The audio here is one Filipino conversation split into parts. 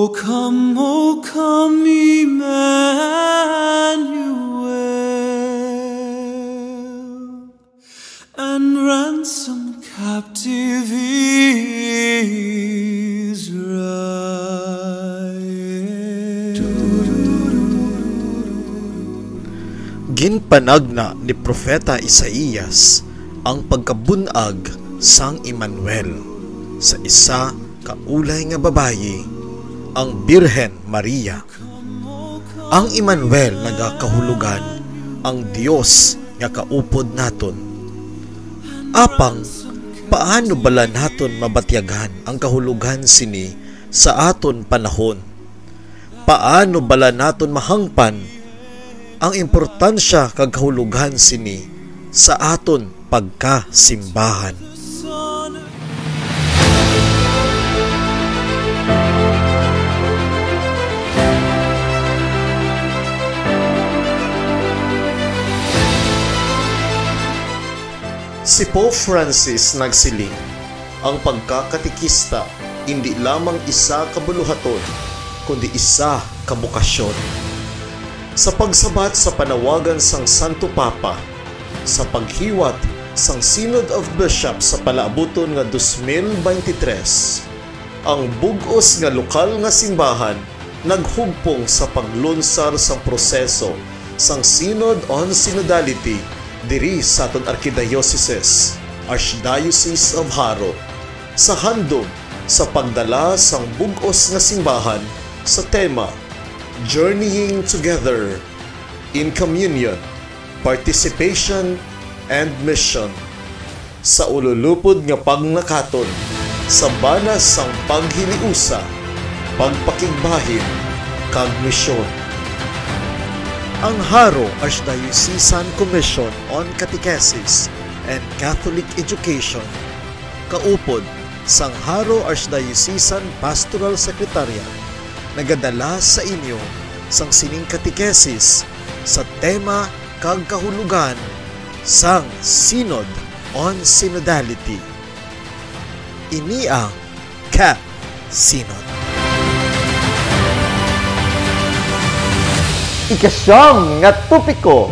O come, Emmanuel, and ransom captive Israel. Ginpanagna ni Propeta Isaías ang pagkabunag sang Emmanuel sa isa kaulay nga babayi, ang Birhen Maria. Ang Emmanuel nagakahulugan ang Dios nga kaupod naton. Apang paano bala naton mabatyagan ang kahulugan sini sa aton panahon? Paano bala naton mahangpan ang importansya kag kahulugan sini sa aton pagkasimbahan? Si Pope Francis nagsiling, ang pagkakatikista hindi lamang isa kabuluhaton, kundi isa kabukasyon. Sa pagsabat sa panawagan sang Santo Papa, sa paghiwat sang Synod of Bishops sa palaabuton nga 2023, ang bug-os nga lokal nga simbahan naghugpong sa paglunsar sang proseso sang Synod on Synodality diri sa aton Archdiocese, Archdiocese of Haro, sa handom sa pagdala sang bug-os nga simbahan sa tema Journeying Together in Communion, Participation and Mission, sa ululupod nga pagnakaton sa banas sang paghiliusa, pagpakigbahin kag misyon. Ang Haro Archdiocesan Commission on Catechesis and Catholic Education, kaupod sang Haro Archdiocesan Pastoral Secretariat, nagadala sa inyo sang sining catechesis sa tema kag kahulugan sang Synod on Synodality. Ini ang Ka-Synod. Ikasyam nga topiko.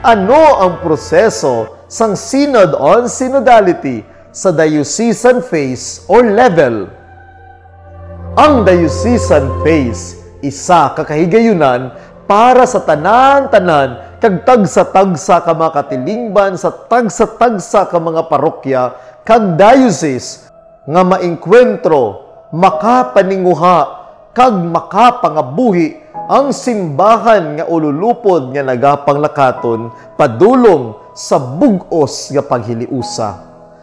Ano ang proseso sang Synod on Synodality sa diocesan phase or level? Ang diocesan phase, isa ka kahigayunan para sa tanan-tanan kag tagsa-tagsa ka mga katilingban sa tagsa-tagsa ka mga parokya kag diocese nga maengkwentro, makapaninguha kag makapangabuhi ang simbahan nga ululupod nga nagapanglakaton padulong sa bug-os nga paghiliusa.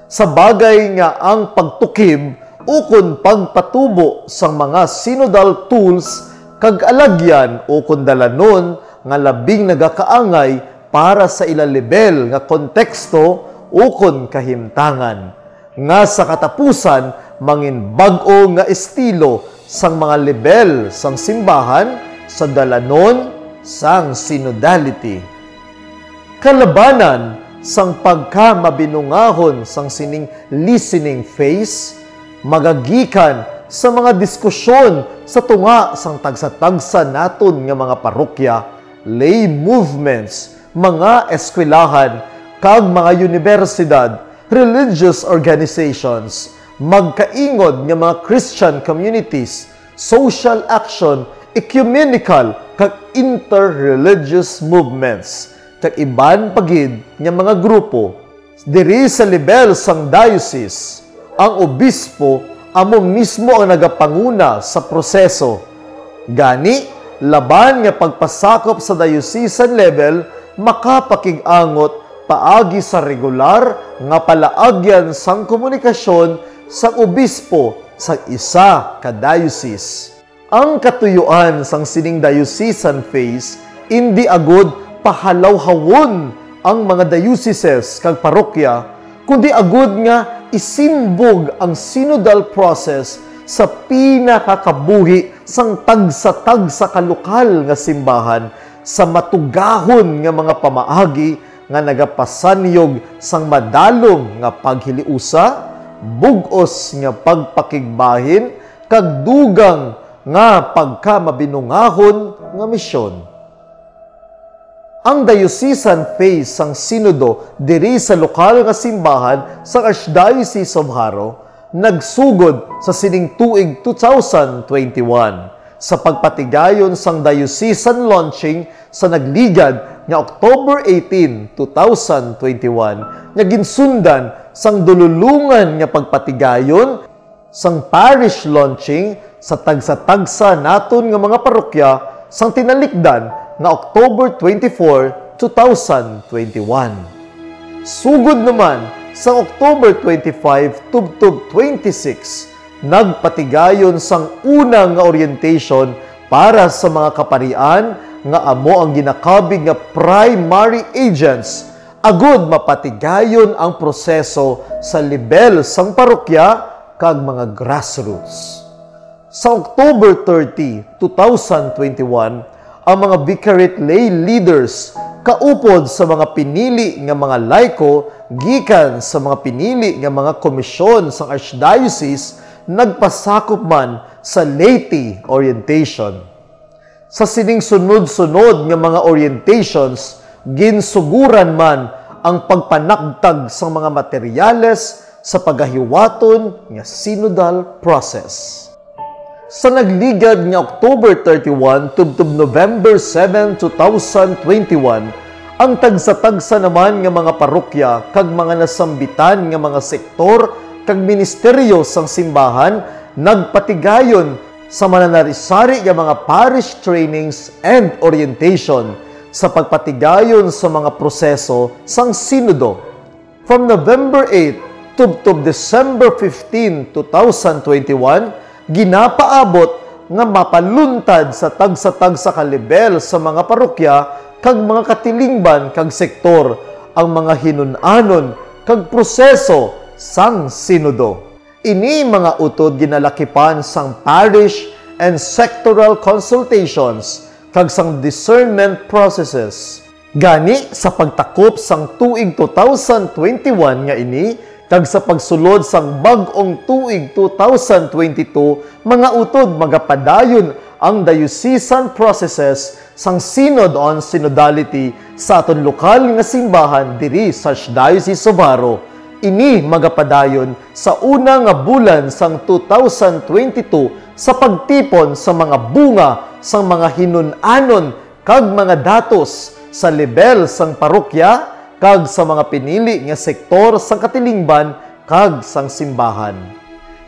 Sa bagay nga ang pagtukib ukon pagpatubo sang mga synodal tools kag alagyan ukon dalanon nga labing nagakaangay para sa ilalibel nga konteksto ukon kahimtangan. Nga sa katapusan mangin bag-o nga estilo sang mga lebel sang simbahan sa dalanon sang synodality. Kalabanan sang pagkamabinungahon sang sining listening phase, magagikan sa mga diskusyon sa tunga sang tagsa-tagsa naton nga mga parokya, lay movements, mga eskwelahan, kag mga universidad, religious organizations, magkaingod nga mga Christian communities, social action, ecumenical kag interreligious movements kag iban pagid nga mga grupo diri sa level sang diocese. Ang obispo amo mismo ang nagapanguna sa proseso. Gani laban nga pagpasakop sa diocesan level makapakig-angot paagi sa regular nga palaagyan sang komunikasyon sang obispo sa isa ka diocese. Ang katuyuan sang sining diocesan phase indi agud pahalawhawon ang mga dioceses kag parokya, kundi agud nga isimbog ang synodal process sa pinakakabuhi sang tagsa-tagsa ka lokal nga simbahan sa matugahon nga mga pamaagi nga nagapasanyog sang madalong nga paghiliusa, bug-os nga pagpakigbahin, kag dugang nga pagka mabinungahon nga misyon. Ang diocesan phase sang Sinodo diri sa lokal nga simbahan sa Archdiocese of Haro nagsugod sa sining tuig 2021 sa pagpatigayon sang diocesan launching sa nagligad nga October 18, 2021 nga ginsundan sang dululungan nga pagpatigayon sang parish launching sa tagsa-tagsa naton nga mga parokya sang tinalikdan nga October 24, 2021. Sugod naman sa October 25 tubtub 26, nagpatigayon sang unang nga orientation para sa mga kaparian nga amo ang ginakabig nga primary agents agud mapatigayon ang proseso sa lebel sang parokya kag mga grassroots. Sa October 30, 2021, ang mga vicariate lay leaders kaupod sa mga pinili nga mga laiko gikan sa mga pinili nga mga komisyon sa Archdiocese nagpasakop man sa laity orientation. Sa sining sunod-sunod nga mga orientations, ginsuguran man ang pagpanakdag sa mga materyales sa pagahiwaton nga synodal process. Sa nagligad nga October 31 tubtub November 7, 2021, ang tagsa-tagsa naman nga mga parokya kag mga nasambitan nga mga sektor kag ministeryo sang simbahan nagpatigayon sa mananarisari nga mga parish trainings and orientation sa pagpatigayon sa mga proseso sang Sinodo. From November 8 tubtub December 15, 2021, ginapaabot nga mapaluntad sa tagsa-tagsa ka level sa mga parokya kag mga katilingban kag sektor ang mga hinunanon kag proseso sang Sinodo. Ini mga utod ginalakipan sang parish and sectoral consultations kag sang discernment processes. Gani sa pagtakop sang tuig 2021 nga ini kag sa pagsulod sang bag-ong tuig 2022, mga utod magapadayon ang diocesan processes sang Synod on Synodality sa aton lokal nga simbahan diri sa Archdiocese of Haro. Ini magapadayon sa una nga bulan sang 2022 sa pagtipon sa mga bunga sang mga hinunanon kag mga datos sa lebel sang parokya kag sa mga pinili nga sektor sang katilingban kag sang simbahan.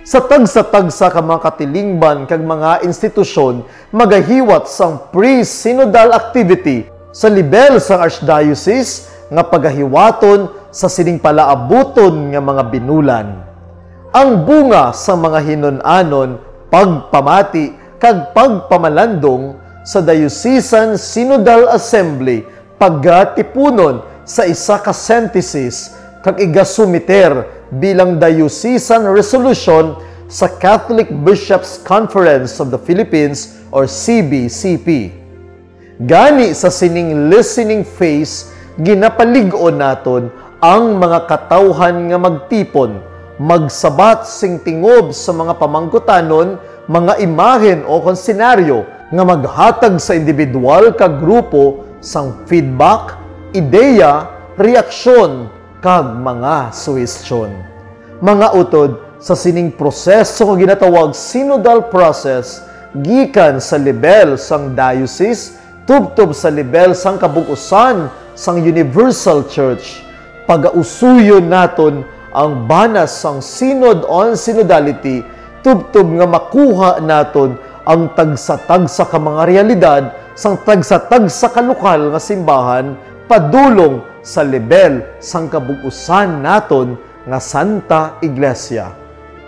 Sa tagsa-tagsa ka mga katilingban kag mga institusyon magahiwat sang pre-synodal activity sa lebel sang Archdiocese nga pagahiwaton sa sining palaabuton nga mga binulan. Ang bunga sa mga hinunanon, pagpamati kag pagpamalandong sa Diocesan Synodal Assembly pagatipunon sa isa ka synthesis kag igasumiter bilang diocesan resolution sa Catholic Bishops' Conference of the Philippines or CBCP. Gani sa sining listening phase, ginapalig-on naton ang mga katawhan nga magtipon, magsabat sing tingob sa mga pamangkutanon, mga imahen o konsenaryo nga maghatag sa individual kag grupo sang feedback, ideya, reaksyon, kag mga suwestyon. Mga utod, sa sining proseso nga ginatawag synodal process, gikan sa lebel sang diocese, tubtob sa lebel sang kabug-usan sang Universal Church, pagausuyon naton ang banas sang Synod on Synodality, tubtob nga makuha naton ang tagsa-tagsa ka mga realidad sang tagsa-tagsa ka lokal nga simbahan padulong sa lebel sang kabug-usan naton nga Santa Iglesia.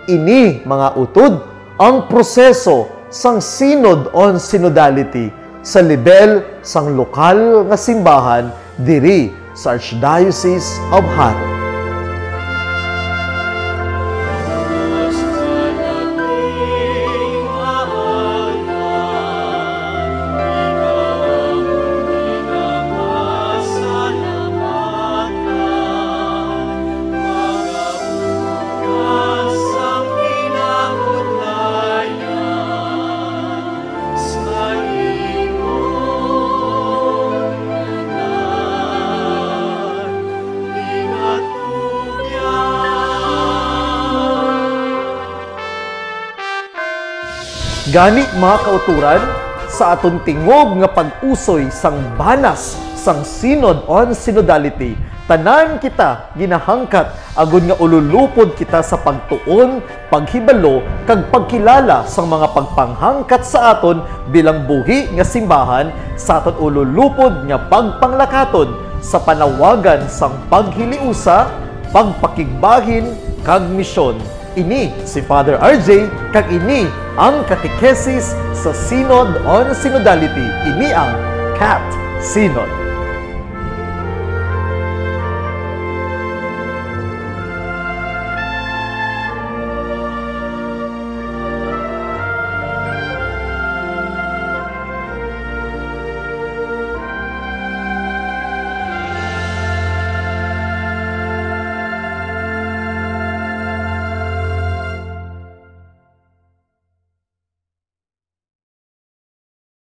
Ini mga utod ang proseso sang Synod on Synodality sa lebel sang lokal nga simbahan diri sa Archdiocese of Haro. Gani mga kauturan, sa aton tingog nga pag-usoy sang banas sang Synod on Synodality, tanan kita ginahangkat agud nga ululupod kita sa pagtuon, paghibalo kag pagkilala sang mga pagpanghangkat sa aton bilang buhi nga simbahan sa aton ululupod nga pagpanglakaton sa panawagan sang paghiliusa, pagpakigbahin kag misyon. Ini si Father RJ kag ini ang katekesis sa Synod on Synodality. Ini ang CAT Synod.